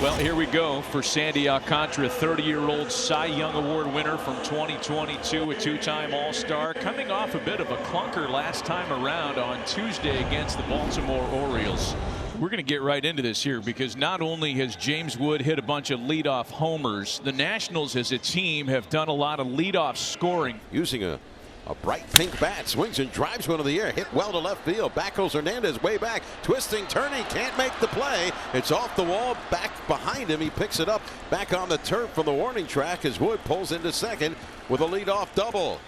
Well, here we go for Sandy Alcantara, 30-year-old Cy Young Award winner from 2022, a two-time All-Star, coming off a bit of a clunker last time around on Tuesday against the Baltimore Orioles. We're going to get right into this here because not only has James Wood hit a bunch of leadoff homers, the Nationals as a team have done a lot of leadoff scoring. Using a bright pink bat, swings and drives one to the air, hit well to left field. Back goes Hernandez, way back, twisting, turning, can't make the play. It's off the wall, back behind him. He picks it up back on the turf from the warning track as Wood pulls into second with a leadoff double.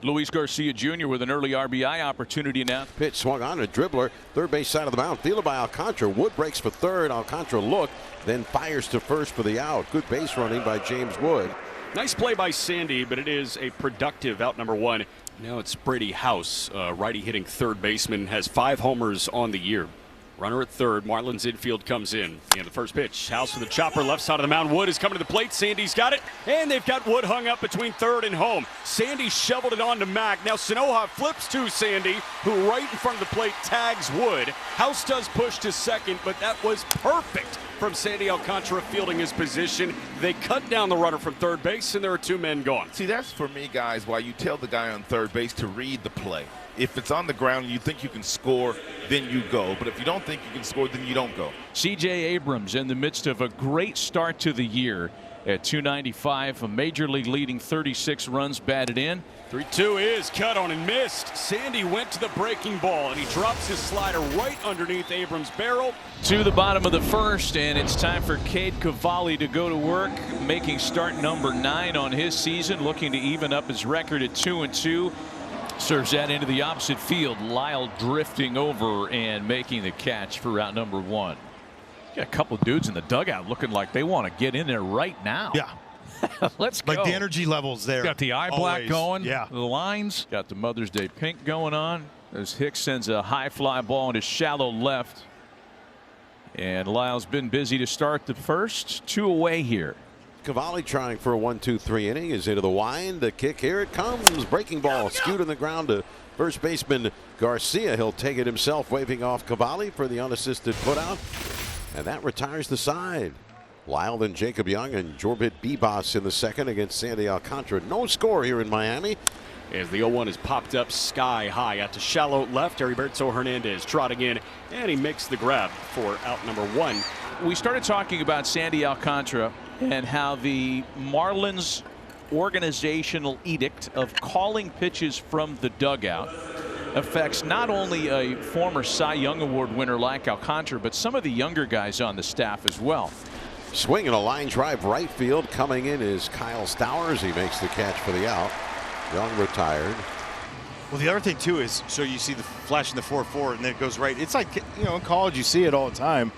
Luis Garcia Jr. with an early RBI opportunity now. Pitch swung on, a dribbler, third base side of the mound, fielded by Alcantara. Wood breaks for third. Alcantara looked, then fires to first for the out. Good base running by James Wood. Nice play by Sandy, but it is a productive out number one. Now it's Brady House, righty hitting third baseman, has 5 homers on the year. Runner at third. Marlins infield comes in. And the first pitch. House with the chopper left side of the mound. Wood is coming to the plate. Sandy's got it. And they've got Wood hung up between third and home. Sandy shoveled it on to Mac. Now Sanoja flips to Sandy, who right in front of the plate tags Wood. House does push to second, but that was perfect from Sandy Alcantara fielding his position. They cut down the runner from third base, and there are 2 men gone. See, that's for me, guys, why you tell the guy on third base to read the play. If it's on the ground and you think you can score, then you go. But if you don't think you can score, then you don't go. C.J. Abrams in the midst of a great start to the year at .295, a major league leading 36 runs batted in. 3-2 is cut on and missed. Sandy went to the breaking ball, and he drops his slider right underneath Abrams' barrel. To the bottom of the first, and it's time for Cade Cavalli to go to work, making start number 9 on his season, looking to even up his record at 2-2. Serves that into the opposite field. Lyle drifting over and making the catch for out number 1. Got a couple of dudes in the dugout looking like they want to get in there right now. Yeah. Let's go. Like the energy levels there. Got the eye black going. Yeah. The lines. Got the Mother's Day pink going on as Hicks sends a high fly ball into shallow left. And Lyle's been busy to start the first. 2 away here. Cavalli trying for a 1-2-3 inning is into the wind. The kick, here it comes. Breaking ball skewed on the ground to first baseman Garcia. He'll take it himself, waving off Cavalli for the unassisted putout. And that retires the side. Lyle, then Jacob Young, and Jorbit Bibas in the second against Sandy Alcantara. No score here in Miami. As the 0-1 is popped up sky high out to shallow left. Heriberto Hernandez trotting in, and he makes the grab for out number 1. We started talking about Sandy Alcantara and how the Marlins organizational edict of calling pitches from the dugout affects not only a former Cy Young Award winner like Alcantara, but some of the younger guys on the staff as well. Swing and a line drive right field. Coming in is Kyle Stowers. He makes the catch for the out. Young retired. Well, the other thing too is, so you see the flash in the 4-4 and then it goes right. It's like, you know, in college you see it all the time.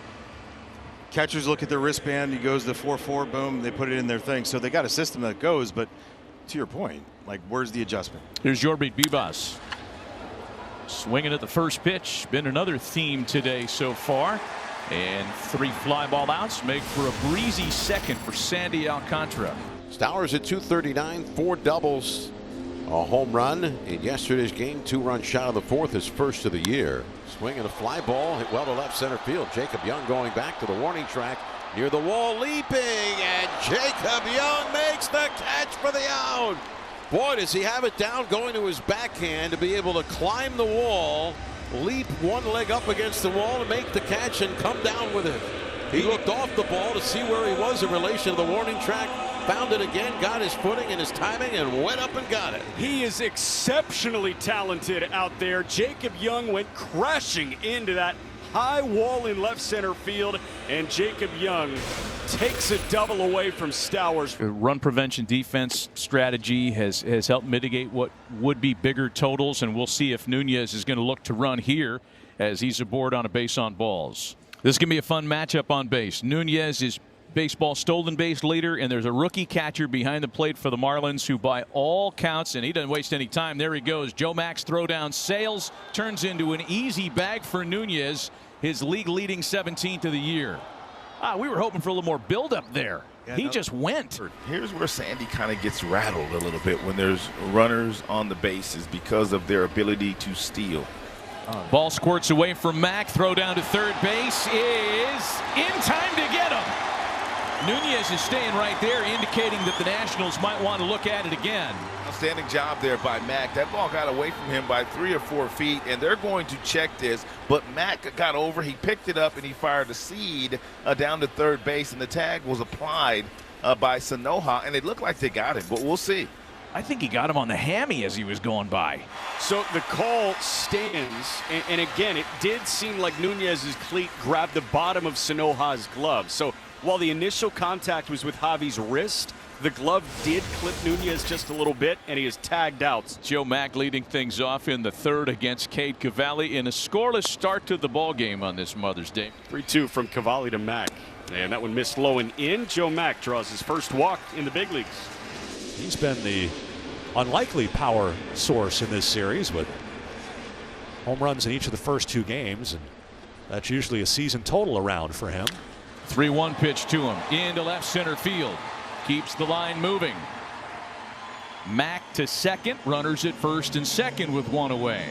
Catchers look at their wristband, he goes to the 4-4, boom, they put it in their thing. So they got a system that goes, but to your point, like, where's the adjustment? Here's Jorbit Bibas. Swinging at the first pitch. Been another theme today so far. And 3 fly ball outs make for a breezy second for Sandy Alcantara. Stowers at 239, 4 doubles, a home run in yesterday's game. 2-run shot of the 4th, his first of the year. Swing and a fly ball hit well to left center field. Jacob Young going back to the warning track near the wall, leaping, and Jacob Young makes the catch for the out. Boy, does he have it down, going to his backhand to be able to climb the wall, leap one leg up against the wall to make the catch and come down with it. He looked off the ball to see where he was in relation to the warning track, found it again, got his footing and his timing, and went up and got it. He is exceptionally talented out there. Jacob Young went crashing into that high wall in left center field, and Jacob Young takes a double away from Stowers. Run prevention defense strategy has helped mitigate what would be bigger totals, and we'll see if Nunez is going to look to run here as he's aboard on a base on balls. This is going to be a fun matchup on base. Nunez is baseball stolen base leader, and there's a rookie catcher behind the plate for the Marlins who, by all counts, and he doesn't waste any time. There he goes. Joe Max throw down sails, turns into an easy bag for Nunez, his league leading 17th of the year. We were hoping for a little more buildup there. Yeah, he just went. Here's where Sandy kind of gets rattled a little bit when there's runners on the bases because of their ability to steal. Ball squirts away from Mack. Throw down to third base is in time to get him. Nunez is staying right there, indicating that the Nationals might want to look at it again. Outstanding job there by Mack. That ball got away from him by 3 or 4 feet, and they're going to check this. But Mack got over, he picked it up, and he fired a seed down to third base, and the tag was applied by Sanoja, and it looked like they got him, but we'll see. I think he got him on the hammy as he was going by. So the call stands, and again, it did seem like Nunez's cleat grabbed the bottom of Sanoja's glove. So while the initial contact was with Javi's wrist, the glove did clip Nunez just a little bit, and he is tagged out. Joe Mack leading things off in the third against Cade Cavalli in a scoreless start to the ball game on this Mother's Day. 3-2 from Cavalli to Mack. And that one missed low and in. Joe Mack draws his first walk in the big leagues. He's been the unlikely power source in this series with home runs in each of the first 2 games, and that's usually a season total around for him. 3-1 pitch to him into left center field. Keeps the line moving. Mack to second. Runners at first and second with 1 away.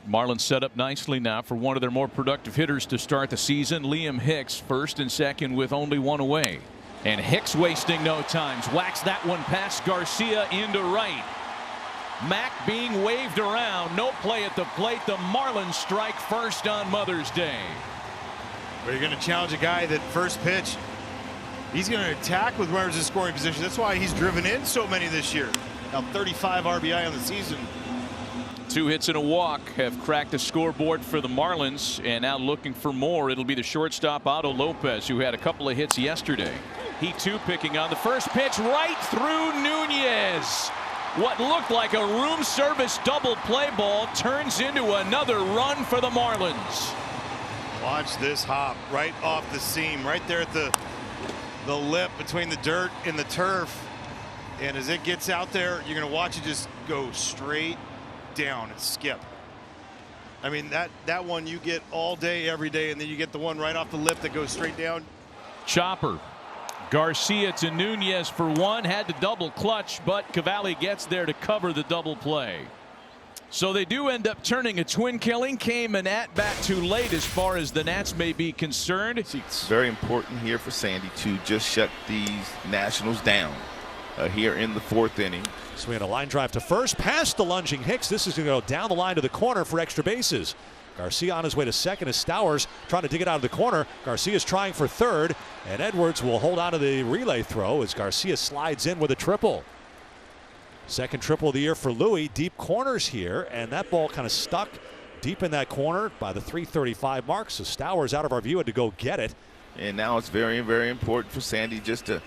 Marlins set up nicely now for one of their more productive hitters to start the season. Liam Hicks first and second with only 1 away. And Hicks wasting no time. Whacks that one past Garcia into right. Mack being waved around. No play at the plate. The Marlins strike first on Mother's Day. But you're going to challenge a guy that first pitch, he's going to attack with runners in scoring position. That's why he's driven in so many this year. Now 35 RBI on the season. 2 hits and a walk have cracked the scoreboard for the Marlins, and now looking for more. It'll be the shortstop Otto Lopez, who had a couple of hits yesterday. He too picking on the first pitch right through Nunez. What looked like a room service double play ball turns into another run for the Marlins. Watch this hop right off the seam, right there at the lip between the dirt and the turf. And as it gets out there, you're going to watch it just go straight down and skip. I mean, that one you get all day, every day, and then you get the one right off the lip that goes straight down. Chopper. Garcia to Nunez for 1. Had to double clutch, but Cavalli gets there to cover the double play. So they do end up turning a twin killing. Came an at bat too late as far as the Nats may be concerned. It's very important here for Sandy to just shut these Nationals down here in the 4th inning. So we had a line drive to first, past the lunging Hicks. This is going to go down the line to the corner for extra bases. Garcia on his way to second as Stowers trying to dig it out of the corner. Garcia's trying for third, and Edwards will hold on to the relay throw as Garcia slides in with a triple. Second triple of the year for Louis. Deep corners here, and that ball kind of stuck deep in that corner by the 335 mark. So Stowers out of our view had to go get it. And now it's very, very important for Sandy just to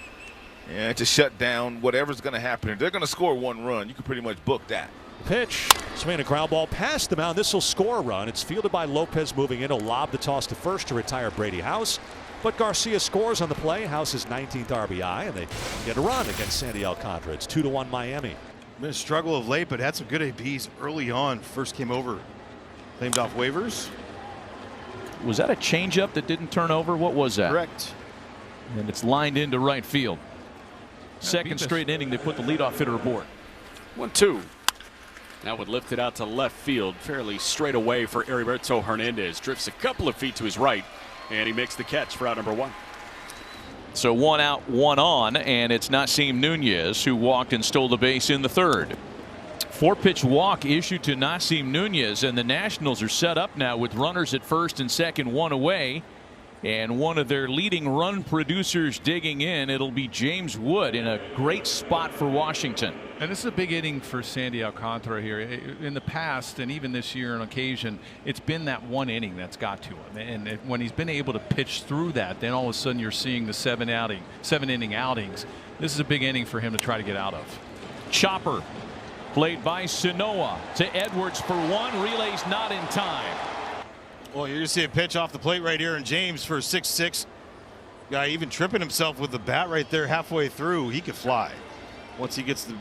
shut down whatever's going to happen. If they're going to score 1 run, you can pretty much book that. Pitch, swinging a ground ball past the mound. This will score a run. It's fielded by Lopez moving in. He'll lob the toss to first to retire Brady House. But Garcia scores on the play. House's 19th RBI, and they get a run against Sandy Alcantara. It's 2-1 Miami. Been a struggle of late, but had some good ABs early on. First came over, claimed off waivers. Was that a changeup that didn't turn over? What was that? Correct. And it's lined into right field. Second straight inning they put the leadoff hitter aboard. 1-2. That would lift it out to left field fairly straight away for Heriberto Hernandez. Drifts a couple of feet to his right, and he makes the catch for out number 1. So 1 out, 1 on, and it's Nasim Nunez who walked and stole the base in the third. 4-pitch walk issued to Nasim Nunez, and the Nationals are set up now with runners at first and second, 1 away. And one of their leading run producers digging in. It'll be James Wood in a great spot for Washington. And this is a big inning for Sandy Alcantara here. In the past, and even this year on occasion, it's been that one inning that's got to him. And when he's been able to pitch through that, then all of a sudden you're seeing the 7-inning outings. This is a big inning for him to try to get out of. Chopper played by Sanoa to Edwards for 1. Relays not in time. Well, you're going to see a pitch off the plate right here, and James for 6'6". Guy even tripping himself with the bat right there halfway through. He could fly once he gets the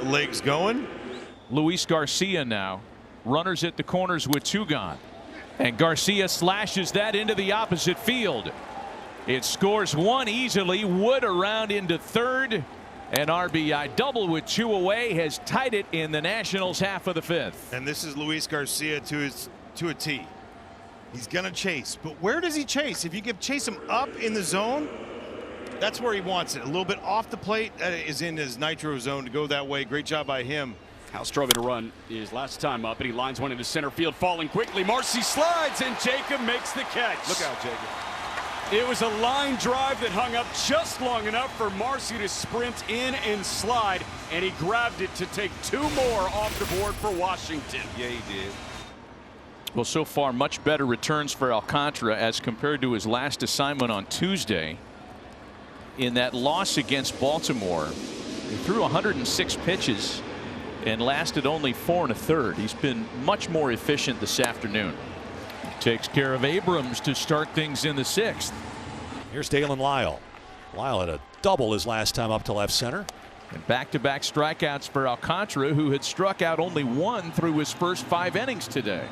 legs going. Luis Garcia now. Runners at the corners with 2 gone. And Garcia slashes that into the opposite field. It scores 1 easily. Wood around into third. An RBI double with 2 away has tied it in the Nationals half of the 5th. And this is Luis Garcia to a T. He's going to chase, but where does he chase? If you can chase him up in the zone, That's where he wants it. A little bit off the plate is in his nitro zone to go that way. Great job by him. House struggled to run his last time up, and he lines one into center field, falling quickly. Marcy slides, and Jacob makes the catch. Look out, Jacob. It was a line drive that hung up just long enough for Marcy to sprint in and slide, and he grabbed it to take 2 more off the board for Washington. Yeah, he did. Well, so far, much better returns for Alcantara as compared to his last assignment on Tuesday. In that loss against Baltimore, he threw 106 pitches and lasted only 4 1/3. He's been much more efficient this afternoon. Takes care of Abrams to start things in the 6th. Here's Dalen Lyle. Lyle had a double his last time up to left center. And back-to-back strikeouts for Alcantara, who had struck out only 1 through his first 5 innings today.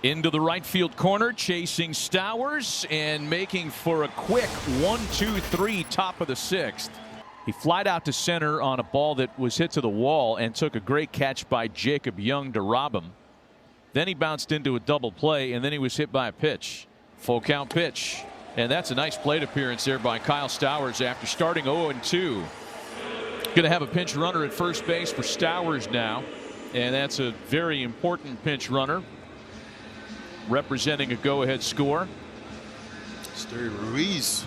Into the right field corner, chasing Stowers and making for a quick 1-2-3 top of the 6th. He flied out to center on a ball that was hit to the wall and took a great catch by Jacob Young to rob him. Then he bounced into a double play, and then he was hit by a pitch. Full count pitch. And that's a nice plate appearance there by Kyle Stowers after starting 0-2. Going to have a pinch runner at first base for Stowers now. And that's a very important pinch runner, representing a go-ahead score. Esteury Ruiz.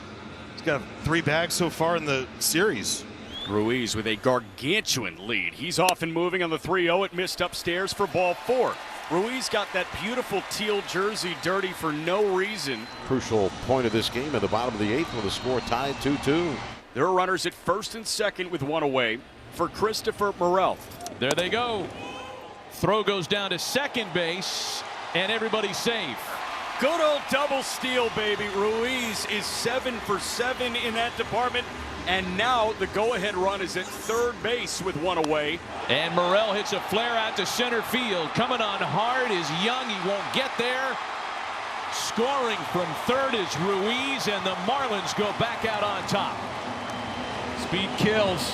He's got 3 bags so far in the series. Ruiz with a gargantuan lead. He's off and moving on the 3-0. It missed upstairs for ball 4. Ruiz got that beautiful teal jersey dirty for no reason. Crucial point of this game at the bottom of the 8th with the score tied 2-2. There are runners at first and second with 1 away for Christopher Morel. There they go. Throw goes down to second base, and everybody's safe. Good old double steal, baby. Ruiz is 7 for 7 in that department. And now the go-ahead run is at third base with 1 away. And Morel hits a flare out to center field. Coming on hard is Young. He won't get there. Scoring from third is Ruiz, and the Marlins go back out on top. Speed kills.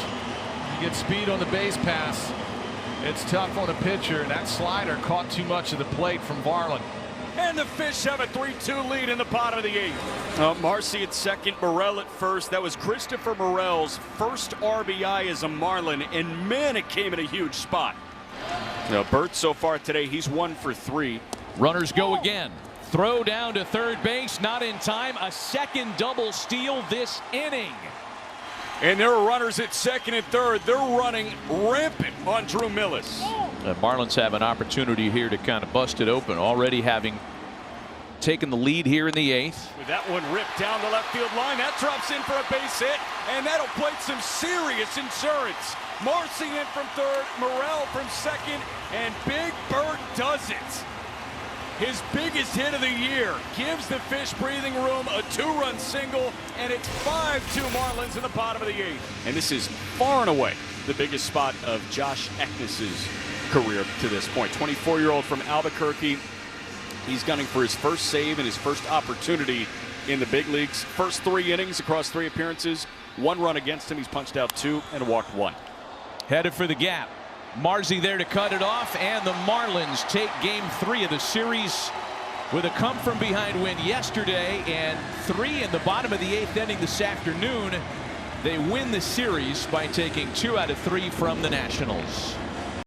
You get speed on the base pass. It's tough on a pitcher, and that slider caught too much of the plate from Varland. And the Fish have a 3-2 lead in the bottom of the 8th. Marcy at second, Morel at first. That was Christopher Morel's first RBI as a Marlin, and man, it came in a huge spot. Now, Bert so far today, he's 1 for 3. Runners go again. Throw down to third base, not in time. A second double steal this inning. And there are runners at second and third. They're running rampant on Drew Millis. The Marlins have an opportunity here to kind of bust it open, already having taken the lead here in the 8th. With that one ripped down the left field line, that drops in for a base hit, and that'll plate some serious insurance. Marcy in from third, Morel from second, and Big Bird does it. His biggest hit of the year gives the Fish breathing room, a 2-run single, and it's 5-2 Marlins in the bottom of the 8th. And this is far and away the biggest spot of Josh Eknes's career to this point. 24-year-old from Albuquerque. He's gunning for his first save and his first opportunity in the big leagues. First 3 innings across 3 appearances. 1 run against him. He's punched out 2 and walked 1. Headed for the gap. Marcy there to cut it off, and the Marlins take game 3 of the series with a come from behind win yesterday and 3 in the bottom of the 8th inning this afternoon. They win the series by taking 2 out of 3 from the Nationals.